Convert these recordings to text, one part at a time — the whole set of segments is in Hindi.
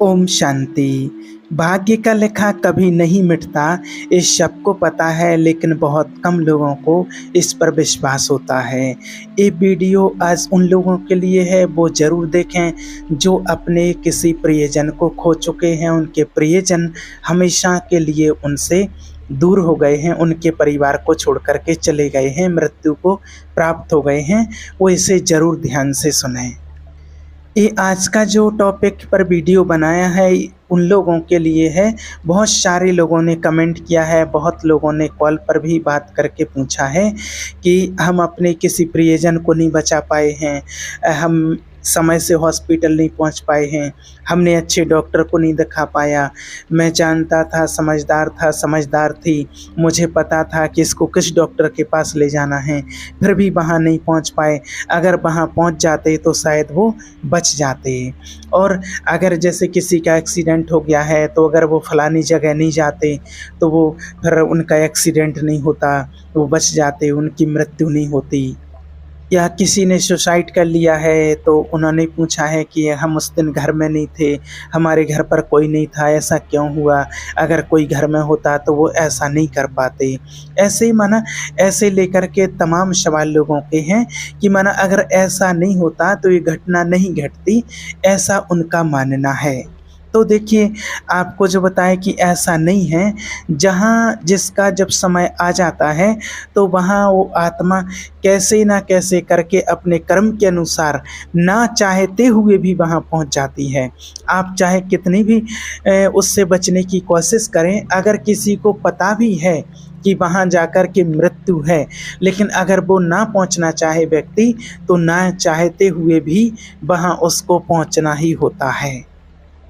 ओम शांति। भाग्य का लेखा कभी नहीं मिटता, इस सबको पता है, लेकिन बहुत कम लोगों को इस पर विश्वास होता है। ये वीडियो आज उन लोगों के लिए है, वो ज़रूर देखें जो अपने किसी प्रियजन को खो चुके हैं। उनके प्रियजन हमेशा के लिए उनसे दूर हो गए हैं, उनके परिवार को छोड़ कर के चले गए हैं, मृत्यु को प्राप्त हो गए हैं। वो इसे ज़रूर ध्यान से सुनें। ये आज का जो टॉपिक पर वीडियो बनाया है उन लोगों के लिए है। बहुत सारे लोगों ने कमेंट किया है, बहुत लोगों ने कॉल पर भी बात करके पूछा है कि हम अपने किसी प्रियजन को नहीं बचा पाए हैं, हम समय से हॉस्पिटल नहीं पहुंच पाए हैं, हमने अच्छे डॉक्टर को नहीं दिखा पाया। मैं जानता था, समझदार थी, मुझे पता था कि इसको किस डॉक्टर के पास ले जाना है, फिर भी वहाँ नहीं पहुंच पाए। अगर वहाँ पहुंच जाते तो शायद वो बच जाते। और अगर जैसे किसी का एक्सीडेंट हो गया है तो अगर वो फलानी जगह नहीं जाते तो वो फिर उनका एक्सीडेंट नहीं होता, वो बच जाते, उनकी मृत्यु नहीं होती। या किसी ने सुसाइड कर लिया है तो उन्होंने पूछा है कि हम उस दिन घर में नहीं थे, हमारे घर पर कोई नहीं था, ऐसा क्यों हुआ? अगर कोई घर में होता तो वो ऐसा नहीं कर पाते। ऐसे ही माना ऐसे लेकर के तमाम सवाल लोगों के हैं कि माना अगर ऐसा नहीं होता तो ये घटना नहीं घटती, ऐसा उनका मानना है। तो देखिए, आपको जो बताएं कि ऐसा नहीं है। जहाँ जिसका जब समय आ जाता है तो वहाँ वो आत्मा कैसे ना कैसे करके अपने कर्म के अनुसार ना चाहते हुए भी वहाँ पहुँच जाती है। आप चाहे कितनी भी उससे बचने की कोशिश करें, अगर किसी को पता भी है कि वहाँ जाकर के मृत्यु है, लेकिन अगर वो ना पहुँचना चाहे व्यक्ति, तो ना चाहते हुए भी वहाँ उसको पहुँचना ही होता है।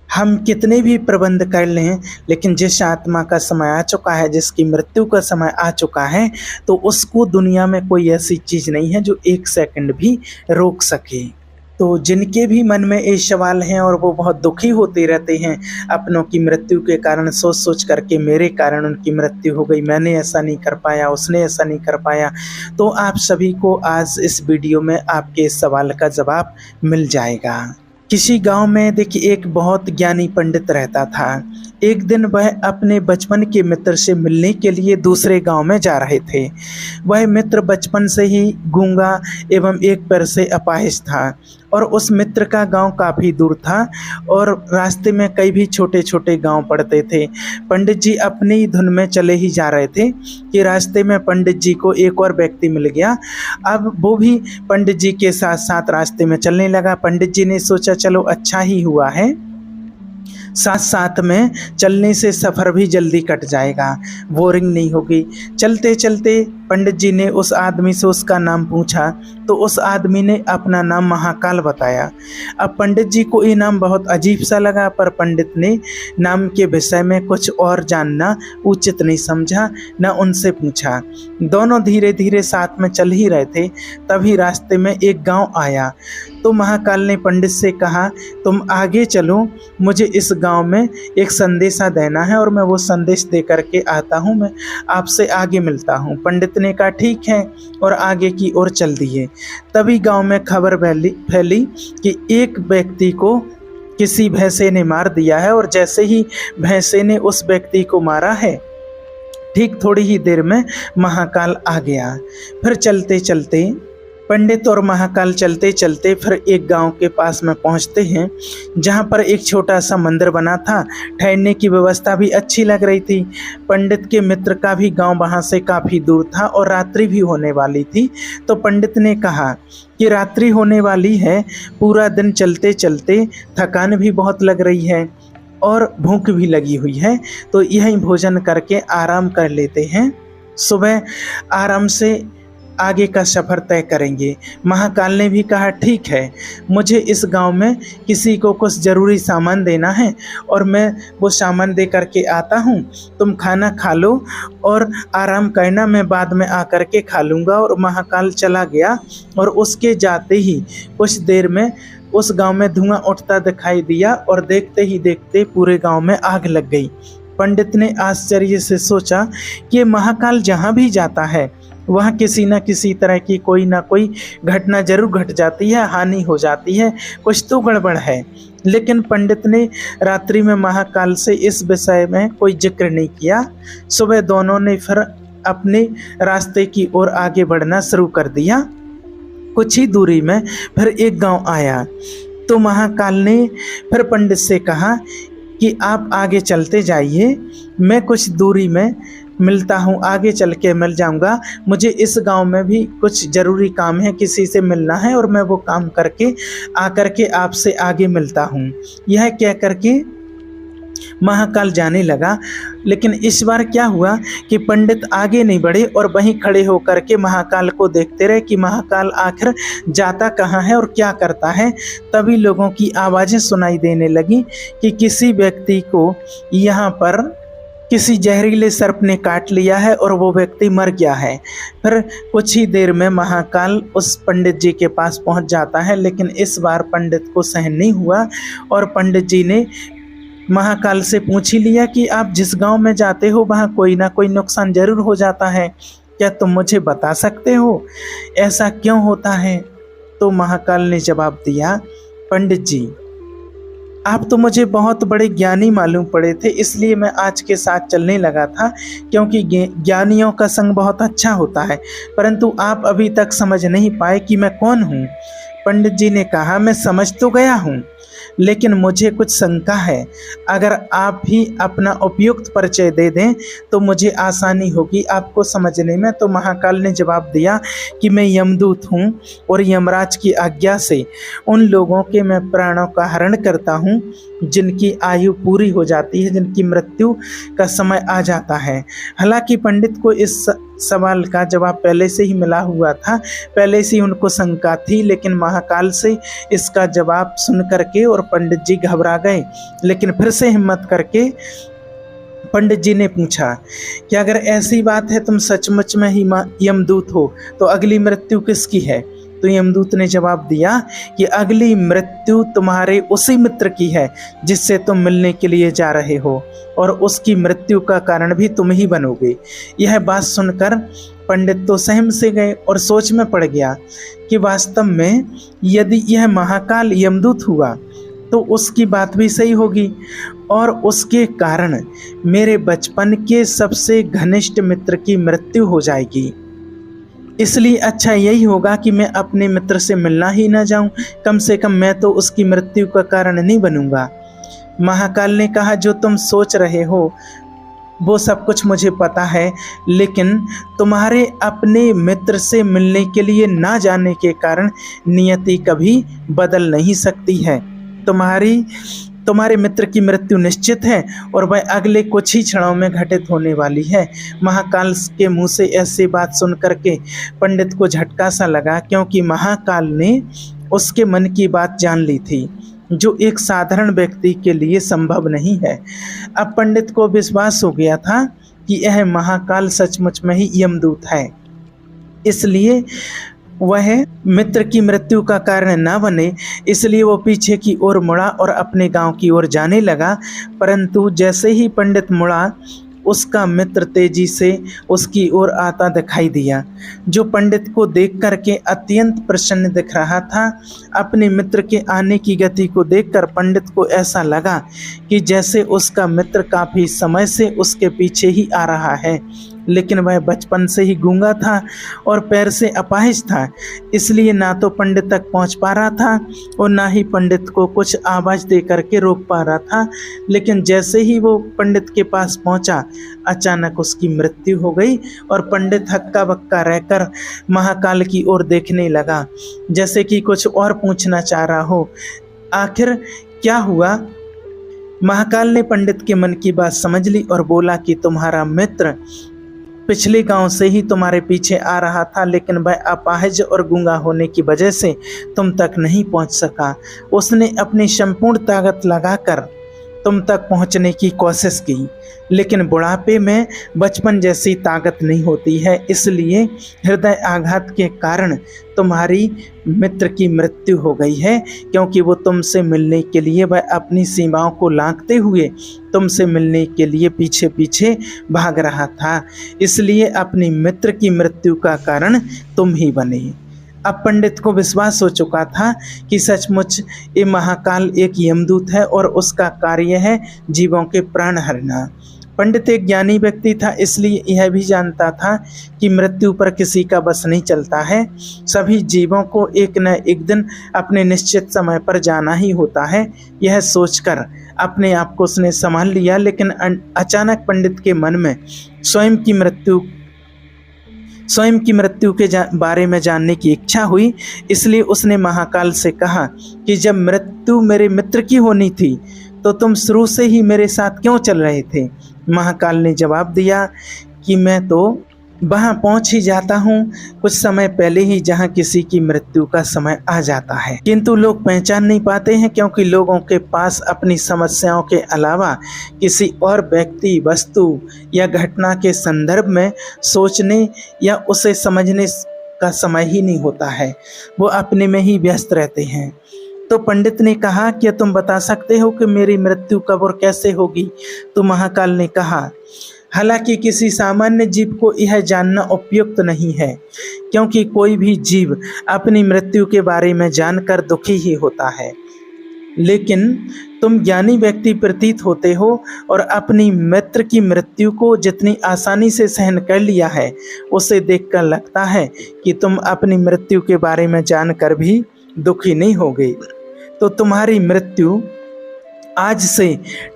हम कितने भी प्रबंध कर लें, लेकिन जिस आत्मा का समय आ चुका है, जिसकी मृत्यु का समय आ चुका है, तो उसको दुनिया में कोई ऐसी चीज़ नहीं है जो एक सेकंड भी रोक सके। तो जिनके भी मन में ये सवाल हैं और वो बहुत दुखी होते रहते हैं अपनों की मृत्यु के कारण, सोच सोच करके मेरे कारण उनकी मृत्यु हो गई, मैंने ऐसा नहीं कर पाया, उसने ऐसा नहीं कर पाया, तो आप सभी को आज इस वीडियो में आपके इस सवाल का जवाब मिल जाएगा। किसी गांव में देखिए एक बहुत ज्ञानी पंडित रहता था। एक दिन वह अपने बचपन के मित्र से मिलने के लिए दूसरे गांव में जा रहे थे। वह मित्र बचपन से ही गूंगा एवं एक पैर से अपाहिज था और उस मित्र का गांव काफ़ी दूर था और रास्ते में कई भी छोटे छोटे गांव पड़ते थे। पंडित जी अपनी ही धुन में चले ही जा रहे थे कि रास्ते में पंडित जी को एक और व्यक्ति मिल गया। अब वो भी पंडित जी के साथ साथ रास्ते में चलने लगा। पंडित जी ने सोचा चलो अच्छा ही हुआ है, साथ साथ में चलने से सफ़र भी जल्दी कट जाएगा, बोरिंग नहीं होगी। चलते चलते पंडित जी ने उस आदमी से उसका नाम पूछा तो उस आदमी ने अपना नाम महाकाल बताया। अब पंडित जी को ये नाम बहुत अजीब सा लगा, पर पंडित ने नाम के विषय में कुछ और जानना उचित नहीं समझा, न उनसे पूछा। दोनों धीरे धीरे साथ में चल ही रहे थे, तभी रास्ते में एक गांव आया। तो महाकाल ने पंडित से कहा तुम आगे चलो, मुझे इस गांव में एक संदेशा देना है और मैं वो संदेश दे करके आता हूँ, मैं आपसे आगे मिलता हूँ। पंडित ने कहा ठीक है और आगे की ओर चल दिए। तभी गांव में खबर फैली कि एक व्यक्ति को किसी भैंसे ने मार दिया है और जैसे ही भैंसे ने उस व्यक्ति को मारा है, ठीक थोड़ी ही देर में महाकाल आ गया। फिर चलते चलते पंडित और महाकाल चलते चलते फिर एक गांव के पास में पहुंचते हैं, जहां पर एक छोटा सा मंदिर बना था। ठहरने की व्यवस्था भी अच्छी लग रही थी। पंडित के मित्र का भी गांव वहां से काफ़ी दूर था और रात्रि भी होने वाली थी। तो पंडित ने कहा कि रात्रि होने वाली है, पूरा दिन चलते चलते थकान भी बहुत लग रही है और भूख भी लगी हुई है, तो यहीं भोजन करके आराम कर लेते हैं, सुबह आराम से आगे का सफ़र तय करेंगे। महाकाल ने भी कहा ठीक है, मुझे इस गांव में किसी को कुछ ज़रूरी सामान देना है और मैं वो सामान दे करके आता हूँ, तुम खाना खा लो और आराम करना, मैं बाद में आकर के खा लूँगा। और महाकाल चला गया और उसके जाते ही कुछ देर में उस गांव में धुआं उठता दिखाई दिया और देखते ही देखते पूरे गांव में आग लग गई। पंडित ने आश्चर्य से सोचा कि महाकाल जहाँ भी जाता है वहाँ किसी न किसी तरह की कोई ना कोई घटना जरूर घट जाती है, हानि हो जाती है, कुछ तो गड़बड़ है। लेकिन पंडित ने रात्रि में महाकाल से इस विषय में कोई जिक्र नहीं किया। सुबह दोनों ने फिर अपने रास्ते की ओर आगे बढ़ना शुरू कर दिया। कुछ ही दूरी में फिर एक गांव आया तो महाकाल ने फिर पंडित से कहा कि आप आगे चलते जाइए, मैं कुछ दूरी में मिलता हूँ, आगे चल के मिल जाऊँगा। मुझे इस गांव में भी कुछ ज़रूरी काम है, किसी से मिलना है और मैं वो काम करके आकर के आपसे आगे मिलता हूँ। यह कह करके महाकाल जाने लगा। लेकिन इस बार क्या हुआ कि पंडित आगे नहीं बढ़े और वहीं खड़े होकर के महाकाल को देखते रहे कि महाकाल आखिर जाता कहाँ है और क्या करता है। तभी लोगों की आवाज़ें सुनाई देने लगी कि किसी व्यक्ति को यहाँ पर किसी जहरीले सर्प ने काट लिया है और वो व्यक्ति मर गया है। फिर कुछ ही देर में महाकाल उस पंडित जी के पास पहुंच जाता है। लेकिन इस बार पंडित को सहन नहीं हुआ और पंडित जी ने महाकाल से पूछ ही लिया कि आप जिस गांव में जाते हो वहाँ कोई ना कोई नुकसान जरूर हो जाता है, क्या तुम मुझे बता सकते हो ऐसा क्यों होता है? तो महाकाल ने जवाब दिया, पंडित जी आप तो मुझे बहुत बड़े ज्ञानी मालूम पड़े थे, इसलिए मैं आज के साथ चलने लगा था, क्योंकि ज्ञानियों का संग बहुत अच्छा होता है, परंतु आप अभी तक समझ नहीं पाए कि मैं कौन हूँ। पंडित जी ने कहा, मैं समझ तो गया हूँ, लेकिन मुझे कुछ शंका है। अगर आप ही अपना उपयुक्त परिचय दे दें तो मुझे आसानी होगी आपको समझने में। तो महाकाल ने जवाब दिया कि मैं यमदूत हूँ और यमराज की आज्ञा से उन लोगों के मैं प्राणों का हरण करता हूँ जिनकी आयु पूरी हो जाती है, जिनकी मृत्यु का समय आ जाता है। हालांकि पंडित को इस सवाल का जवाब पहले से ही मिला हुआ था, पहले से ही उनको शंका थी, लेकिन महाकाल से इसका जवाब सुन करके और पंडित जी घबरा गए। लेकिन फिर से हिम्मत करके पंडित जी ने पूछा कि अगर ऐसी बात है तुम सचमुच में ही यमदूत हो तो अगली मृत्यु किसकी है? तो यमदूत ने जवाब दिया कि अगली मृत्यु तुम्हारे उसी मित्र की है जिससे तुम मिलने के लिए जा रहे हो, और उसकी मृत्यु का कारण भी तुम ही बनोगे। यह बात सुनकर पंडित तो सहम से गए और सोच में पड़ गया कि वास्तव में यदि यह महाकाल यमदूत हुआ तो उसकी बात भी सही होगी और उसके कारण मेरे बचपन के सबसे घनिष्ठ मित्र की मृत्यु हो जाएगी। इसलिए अच्छा यही होगा कि मैं अपने मित्र से मिलना ही ना जाऊं, कम से कम मैं तो उसकी मृत्यु का कारण नहीं बनूंगा। महाकाल ने कहा, जो तुम सोच रहे हो वो सब कुछ मुझे पता है, लेकिन तुम्हारे अपने मित्र से मिलने के लिए ना जाने के कारण नियति कभी बदल नहीं सकती है। तुम्हारे मित्र की मृत्यु निश्चित है और वह अगले कुछ ही क्षणों में घटित होने वाली है। महाकाल के मुंह से ऐसी बात सुन करके पंडित को झटका सा लगा, क्योंकि महाकाल ने उसके मन की बात जान ली थी, जो एक साधारण व्यक्ति के लिए संभव नहीं है। अब पंडित को विश्वास हो गया था कि यह महाकाल सचमुच में ही यमदूत है, इसलिए वह मित्र की मृत्यु का कारण न बने, इसलिए वो पीछे की ओर मुड़ा और अपने गांव की ओर जाने लगा। परंतु जैसे ही पंडित मुड़ा, उसका मित्र तेजी से उसकी ओर आता दिखाई दिया, जो पंडित को देख करके अत्यंत प्रसन्न दिख रहा था। अपने मित्र के आने की गति को देखकर पंडित को ऐसा लगा कि जैसे उसका मित्र काफ़ी समय से उसके पीछे ही आ रहा है, लेकिन वह बचपन से ही गूंगा था और पैर से अपाहिज था, इसलिए ना तो पंडित तक पहुंच पा रहा था और ना ही पंडित को कुछ आवाज़ दे करके रोक पा रहा था। लेकिन जैसे ही वो पंडित के पास पहुंचा, अचानक उसकी मृत्यु हो गई और पंडित हक्का बक्का रहकर महाकाल की ओर देखने लगा, जैसे कि कुछ और पूछना चाह रहा हो। आखिर क्या हुआ? महाकाल ने पंडित के मन की बात समझ ली और बोला कि तुम्हारा मित्र पिछले गांव से ही तुम्हारे पीछे आ रहा था, लेकिन वह अपाहिज और गूंगा होने की वजह से तुम तक नहीं पहुंच सका। उसने अपनी संपूर्ण ताकत लगाकर तुम तक पहुंचने की कोशिश की, लेकिन बुढ़ापे में बचपन जैसी ताकत नहीं होती है, इसलिए हृदय आघात के कारण तुम्हारी मित्र की मृत्यु हो गई है, क्योंकि वो तुमसे मिलने के लिए वह अपनी सीमाओं को लांघते हुए तुमसे मिलने के लिए पीछे पीछे भाग रहा था, इसलिए अपनी मित्र की मृत्यु का कारण तुम ही बने। अब पंडित को विश्वास हो चुका था कि सचमुच ये महाकाल एक यमदूत है और उसका कार्य है जीवों के प्राण हरना। पंडित एक ज्ञानी व्यक्ति था, इसलिए यह भी जानता था कि मृत्यु पर किसी का बस नहीं चलता है। सभी जीवों को एक न एक दिन अपने निश्चित समय पर जाना ही होता है। यह सोचकर अपने आप को उसने संभाल लिया, लेकिन अचानक पंडित के मन में स्वयं की मृत्यु के बारे में जानने की इच्छा हुई। इसलिए उसने महाकाल से कहा कि जब मृत्यु मेरे मित्र की होनी थी तो तुम शुरू से ही मेरे साथ क्यों चल रहे थे। महाकाल ने जवाब दिया कि मैं तो वहाँ पहुँच ही जाता हूँ कुछ समय पहले ही जहाँ किसी की मृत्यु का समय आ जाता है, किंतु लोग पहचान नहीं पाते हैं, क्योंकि लोगों के पास अपनी समस्याओं के अलावा किसी और व्यक्ति, वस्तु या घटना के संदर्भ में सोचने या उसे समझने का समय ही नहीं होता है। वो अपने में ही व्यस्त रहते हैं। तो पंडित ने कहा कि तुम बता सकते हो कि मेरी मृत्यु कब और कैसे होगी। तो महाकाल ने कहा, हालांकि किसी सामान्य जीव को यह जानना उपयुक्त नहीं है, क्योंकि कोई भी जीव अपनी मृत्यु के बारे में जानकर दुखी ही होता है, लेकिन तुम ज्ञानी व्यक्ति प्रतीत होते हो और अपनी मित्र की मृत्यु को जितनी आसानी से सहन कर लिया है, उसे देखकर लगता है कि तुम अपनी मृत्यु के बारे में जानकर भी दुखी नहीं होगे। तो तुम्हारी मृत्यु आज से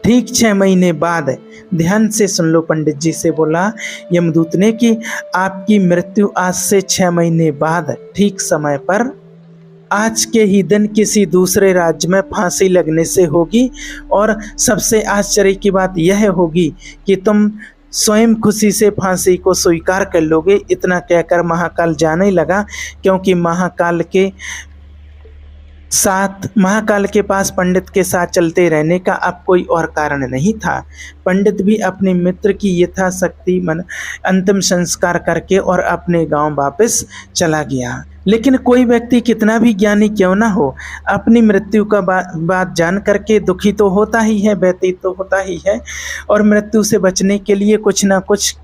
ठीक 6 महीने बाद, ध्यान से सुन लो, पंडित जी से बोला यमदूत ने कि आपकी मृत्यु आज से 6 महीने बाद ठीक समय पर आज के ही दिन किसी दूसरे राज्य में फांसी लगने से होगी। और सबसे आश्चर्य की बात यह होगी कि तुम स्वयं खुशी से फांसी को स्वीकार कर लोगे। इतना कहकर महाकाल जाने लगा, क्योंकि महाकाल के पास पंडित के साथ चलते रहने का अब कोई और कारण नहीं था। पंडित भी अपने मित्र की यथाशक्ति अंतिम संस्कार करके और अपने गांव वापस चला गया। लेकिन कोई व्यक्ति कितना भी ज्ञानी क्यों ना हो, अपनी मृत्यु का बात जान करके दुखी तो होता ही है, व्यतीत तो होता ही है, और मृत्यु से बचने के लिए कुछ ना कुछ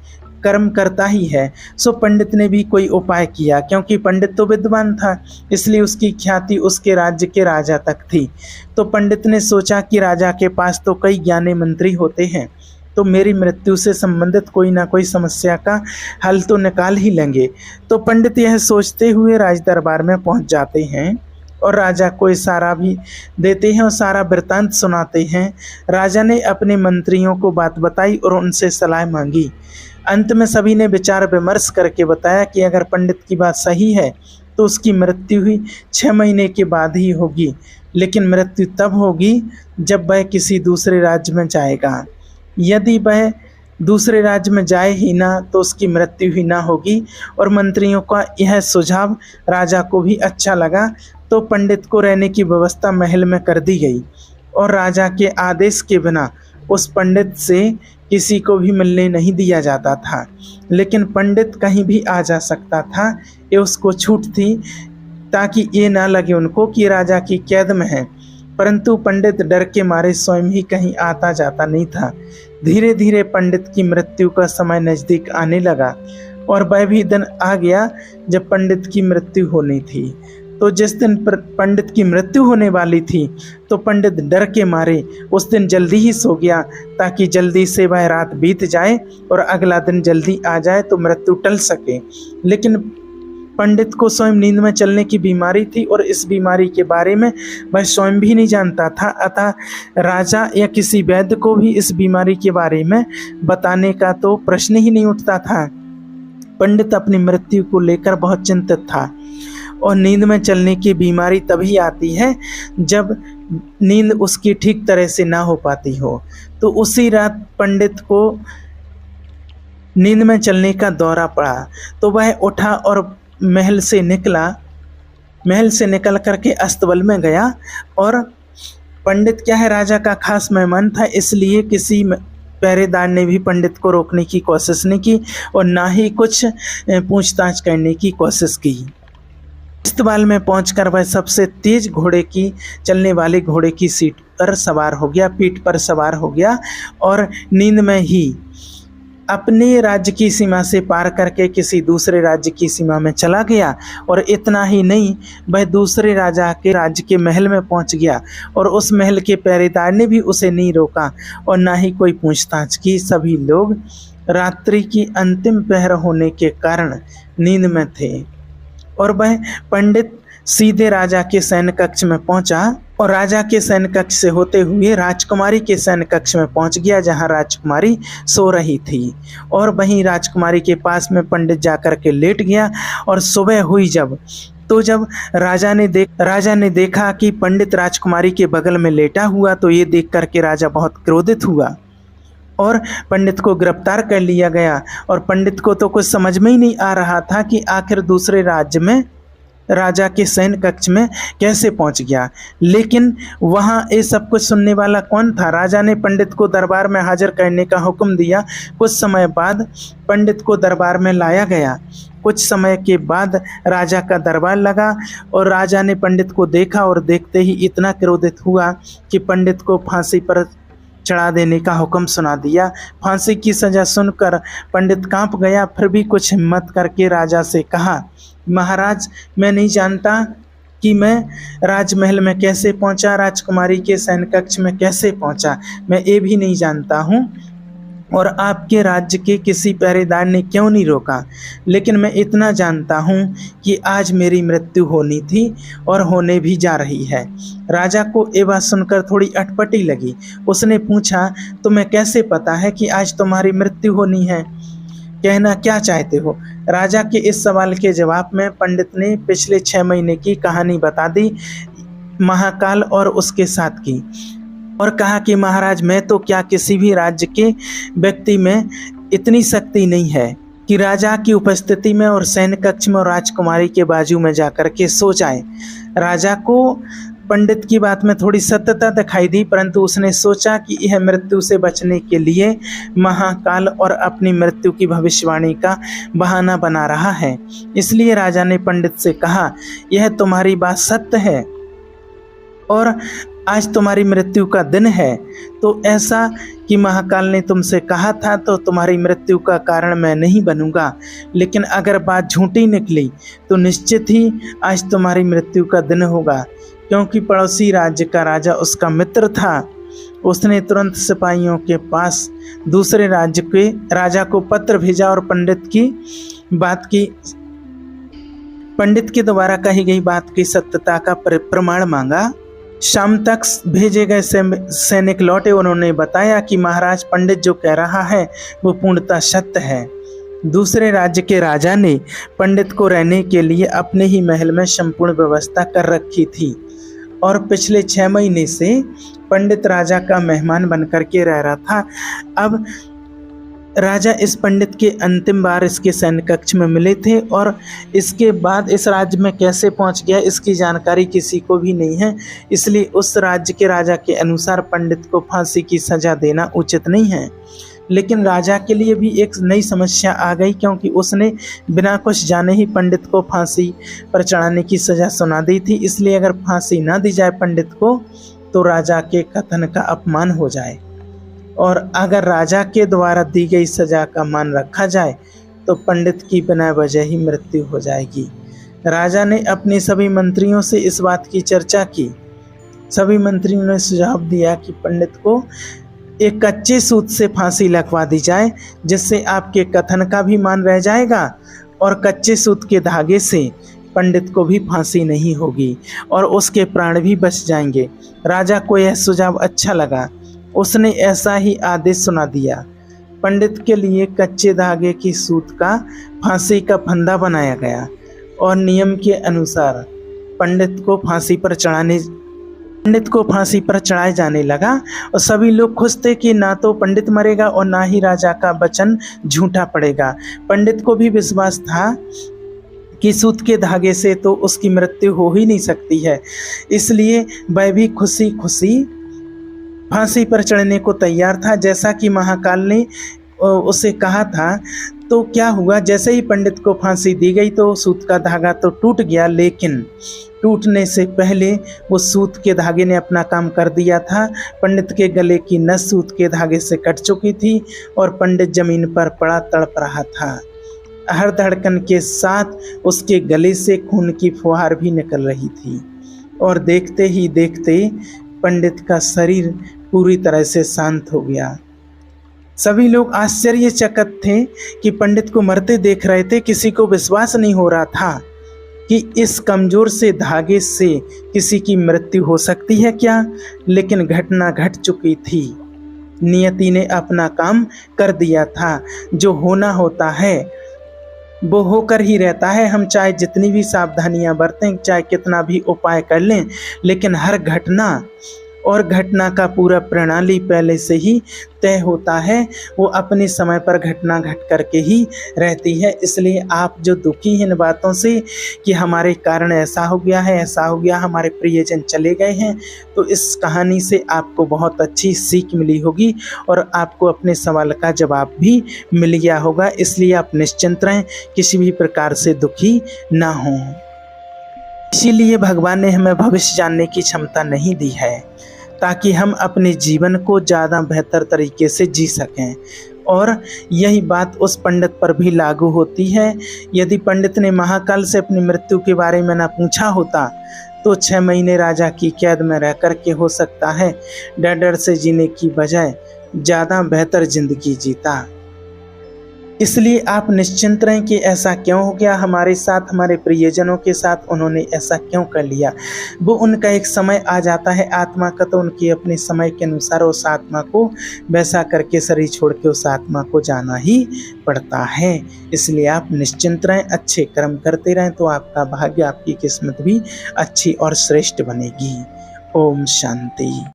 कर्म करता ही है। सो पंडित ने भी कोई उपाय किया, क्योंकि पंडित तो विद्वान था, इसलिए उसकी ख्याति उसके राज्य के राजा तक थी। तो पंडित ने सोचा कि राजा के पास तो कई ज्ञानी मंत्री होते हैं, तो मेरी मृत्यु से संबंधित कोई ना कोई समस्या का हल तो निकाल ही लेंगे। तो पंडित यह सोचते हुए राज दरबार में पहुंच जाते हैं और राजा को इशारा भी देते हैं और सारा वृत्तांत सुनाते हैं। राजा ने अपने मंत्रियों को बात बताई और उनसे सलाह मांगी। अंत में सभी ने विचार विमर्श करके बताया कि अगर पंडित की बात सही है तो उसकी मृत्यु ही 6 महीने के बाद ही होगी, लेकिन मृत्यु तब होगी जब वह किसी दूसरे राज्य में जाएगा। यदि वह दूसरे राज्य में जाए ही ना तो उसकी मृत्यु ही ना होगी। और मंत्रियों का यह सुझाव राजा को भी अच्छा लगा, तो पंडित को रहने की व्यवस्था महल में कर दी गई और राजा के आदेश के बिना उस पंडित से किसी को भी मिलने नहीं दिया जाता था। लेकिन पंडित कहीं भी आ जा सकता था, ये उसको छूट थी, ताकि ये ना लगे उनको कि राजा की कैद में है। परंतु पंडित डर के मारे स्वयं ही कहीं आता जाता नहीं था। धीरे धीरे पंडित की मृत्यु का समय नज़दीक आने लगा और वह भी दिन आ गया जब पंडित की मृत्यु होनी थी। तो जिस दिन पंडित की मृत्यु होने वाली थी तो पंडित डर के मारे उस दिन जल्दी ही सो गया, ताकि जल्दी से वह रात बीत जाए और अगला दिन जल्दी आ जाए तो मृत्यु टल सके। लेकिन पंडित को स्वयं नींद में चलने की बीमारी थी और इस बीमारी के बारे में वह स्वयं भी नहीं जानता था, अतः राजा या किसी वैद्य को भी इस बीमारी के बारे में बताने का तो प्रश्न ही नहीं उठता था। पंडित अपनी मृत्यु को लेकर बहुत चिंतित था और नींद में चलने की बीमारी तभी आती है जब नींद उसकी ठीक तरह से ना हो पाती हो। तो उसी रात पंडित को नींद में चलने का दौरा पड़ा, तो वह उठा और महल से निकल करके अस्तबल में गया और पंडित क्या है, राजा का खास मेहमान था, इसलिए किसी पहरेदार ने भी पंडित को रोकने की कोशिश नहीं की और ना ही कुछ पूछताछ करने की कोशिश की। इस्तबाल में पहुंचकर वह सबसे तेज घोड़े की चलने वाले घोड़े की सीट पर सवार हो गया, पीठ पर सवार हो गया और नींद में ही अपने राज्य की सीमा से पार करके किसी दूसरे राज्य की सीमा में चला गया। और इतना ही नहीं, वह दूसरे राजा के राज्य के महल में पहुंच गया और उस महल के पहरेदार ने भी उसे नहीं रोका और ना ही कोई पूछताछ की। सभी लोग रात्रि की अंतिम पहर होने के कारण नींद में थे और वह पंडित सीधे राजा के सैन्य कक्ष में पहुंचा और राजा के सैन्य कक्ष से होते हुए राजकुमारी के सैन्य कक्ष में पहुंच गया, जहां राजकुमारी सो रही थी। और वहीं राजकुमारी के पास में पंडित जाकर के लेट गया और सुबह हुई जब राजा ने देखा कि पंडित राजकुमारी के बगल में लेटा हुआ, तो ये देख करके राजा बहुत क्रोधित हुआ और पंडित को गिरफ्तार कर लिया गया। और पंडित को तो कुछ समझ में ही नहीं आ रहा था कि आखिर दूसरे राज्य में राजा के सैन्य कक्ष में कैसे पहुंच गया। लेकिन वहां ये सब कुछ सुनने वाला कौन था। राजा ने पंडित को दरबार में हाजिर करने का हुक्म दिया। कुछ समय बाद पंडित को दरबार में लाया गया। कुछ समय के बाद राजा का दरबार लगा और राजा ने पंडित को देखा और देखते ही इतना क्रोधित हुआ कि पंडित को फांसी पर चढ़ा देने का हुक्म सुना दिया। फांसी की सजा सुनकर पंडित कांप गया, फिर भी कुछ हिम्मत करके राजा से कहा, महाराज, मैं नहीं जानता कि मैं राजमहल में कैसे पहुंचा, राजकुमारी के सैन्य कक्ष में कैसे पहुंचा, मैं ये भी नहीं जानता हूं और आपके राज्य के किसी पहरेदार ने क्यों नहीं रोका। लेकिन मैं इतना जानता हूं कि आज मेरी मृत्यु होनी थी और होने भी जा रही है। राजा को ये बात सुनकर थोड़ी अटपटी लगी। उसने पूछा, तुम्हें कैसे पता है कि आज तुम्हारी मृत्यु होनी है, कहना क्या चाहते हो। राजा के इस सवाल के जवाब में पंडित ने पिछले 6 महीने की कहानी बता दी, महाकाल और उसके साथ की, और कहा कि महाराज, मैं तो क्या, किसी भी राज्य के व्यक्ति में इतनी शक्ति नहीं है कि राजा की उपस्थिति में और सैन्य कक्ष में और राजकुमारी के बाजू में जाकर के सो जाए। राजा को पंडित की बात में थोड़ी सत्यता दिखाई दी, परंतु उसने सोचा कि यह मृत्यु से बचने के लिए महाकाल और अपनी मृत्यु की भविष्यवाणी का बहाना बना रहा है। इसलिए राजा ने पंडित से कहा, यह तुम्हारी बात सत्य है और आज तुम्हारी मृत्यु का दिन है, तो ऐसा कि महाकाल ने तुमसे कहा था तो तुम्हारी मृत्यु का कारण मैं नहीं बनूंगा। लेकिन अगर बात झूठी निकली तो निश्चित ही आज तुम्हारी मृत्यु का दिन होगा, क्योंकि पड़ोसी राज्य का राजा उसका मित्र था। उसने तुरंत सिपाहियों के पास दूसरे राज्य के राजा को पत्र भेजा और पंडित की द्वारा कही गई बात की सत्यता का प्रमाण मांगा। शाम तक भेजे गए सैनिक लौटे। उन्होंने बताया कि महाराज, पंडित जो कह रहा है वो पूर्णतः सत्य है। दूसरे राज्य के राजा ने पंडित को रहने के लिए अपने ही महल में संपूर्ण व्यवस्था कर रखी थी और पिछले 6 महीने से पंडित राजा का मेहमान बनकर के रह रहा था। अब राजा इस पंडित के अंतिम बार इसके सैन्य कक्ष में मिले थे और इसके बाद इस राज्य में कैसे पहुंच गया इसकी जानकारी किसी को भी नहीं है। इसलिए उस राज्य के राजा के अनुसार पंडित को फांसी की सजा देना उचित नहीं है। लेकिन राजा के लिए भी एक नई समस्या आ गई, क्योंकि उसने बिना कुछ जाने ही पंडित को फांसी पर चढ़ाने की सजा सुना दी थी। इसलिए अगर फांसी ना दी जाए पंडित को तो राजा के कथन का अपमान हो जाए, और अगर राजा के द्वारा दी गई सजा का मान रखा जाए तो पंडित की बिना वजह ही मृत्यु हो जाएगी। राजा ने अपने सभी मंत्रियों से इस बात की चर्चा की। सभी मंत्रियों ने सुझाव दिया कि पंडित को एक कच्चे सूत से फांसी लगवा दी जाए, जिससे आपके कथन का भी मान रह जाएगा और कच्चे सूत के धागे से पंडित को भी फांसी नहीं होगी और उसके प्राण भी बच जाएंगे। राजा को यह सुझाव अच्छा लगा। उसने ऐसा ही आदेश सुना दिया। पंडित के लिए कच्चे धागे की सूत का फांसी का फंदा बनाया गया और नियम के अनुसार पंडित को फांसी पर चढ़ाए जाने लगा। और सभी लोग खुश थे कि ना तो पंडित मरेगा और ना ही राजा का वचन झूठा पड़ेगा। पंडित को भी विश्वास था कि सूत के धागे से तो उसकी मृत्यु हो ही नहीं सकती है, इसलिए वह भी खुशी खुशी फांसी पर चढ़ने को तैयार था, जैसा कि महाकाल ने उसे कहा था। तो क्या हुआ, जैसे ही पंडित को फांसी दी गई तो सूत का धागा तो टूट गया, लेकिन टूटने से पहले वो सूत के धागे ने अपना काम कर दिया था। पंडित के गले की नस सूत के धागे से कट चुकी थी और पंडित जमीन पर पड़ा तड़प रहा था। हर धड़कन के साथ उसके गले से खून की फुहार भी निकल रही थी और देखते ही देखते पंडित का शरीर पूरी तरह से शांत हो गया। सभी लोग आश्चर्यचकित थे कि पंडित को मरते देख रहे थे। किसी को विश्वास नहीं हो रहा था कि इस कमजोर से धागे से किसी की मृत्यु हो सकती है क्या, लेकिन घटना घट चुकी थी। नियति ने अपना काम कर दिया था। जो होना होता है वो होकर ही रहता है। हम चाहे जितनी भी सावधानियां बरतें, चाहे कितना भी उपाय कर लें, लेकिन हर घटना और घटना का पूरा प्रणाली पहले से ही तय होता है। वो अपने समय पर घटना घट करके ही रहती है। इसलिए आप जो दुखी हैं इन बातों से कि हमारे कारण ऐसा हो गया है, ऐसा हो गया, हमारे प्रियजन चले गए हैं, तो इस कहानी से आपको बहुत अच्छी सीख मिली होगी और आपको अपने सवाल का जवाब भी मिल गया होगा। इसलिए आप निश्चिंत रहें, किसी भी प्रकार से दुखी ना हों। इसीलिए भगवान ने हमें भविष्य जानने की क्षमता नहीं दी है, ताकि हम अपने जीवन को ज़्यादा बेहतर तरीके से जी सकें। और यही बात उस पंडित पर भी लागू होती है। यदि पंडित ने महाकाल से अपनी मृत्यु के बारे में ना पूछा होता तो 6 महीने राजा की कैद में रह कर के हो सकता है डर डर से जीने की बजाय ज़्यादा बेहतर जिंदगी जीता। इसलिए आप निश्चिंत रहें कि ऐसा क्यों हो गया हमारे साथ, हमारे प्रियजनों के साथ, उन्होंने ऐसा क्यों कर लिया। वो उनका एक समय आ जाता है आत्मा का, तो उनके अपने समय के अनुसार उस आत्मा को वैसा करके शरीर छोड़ के उस आत्मा को जाना ही पड़ता है। इसलिए आप निश्चिंत रहें, अच्छे कर्म करते रहें तो आपका भाग्य, आपकी किस्मत भी अच्छी और श्रेष्ठ बनेगी। ओम शांति।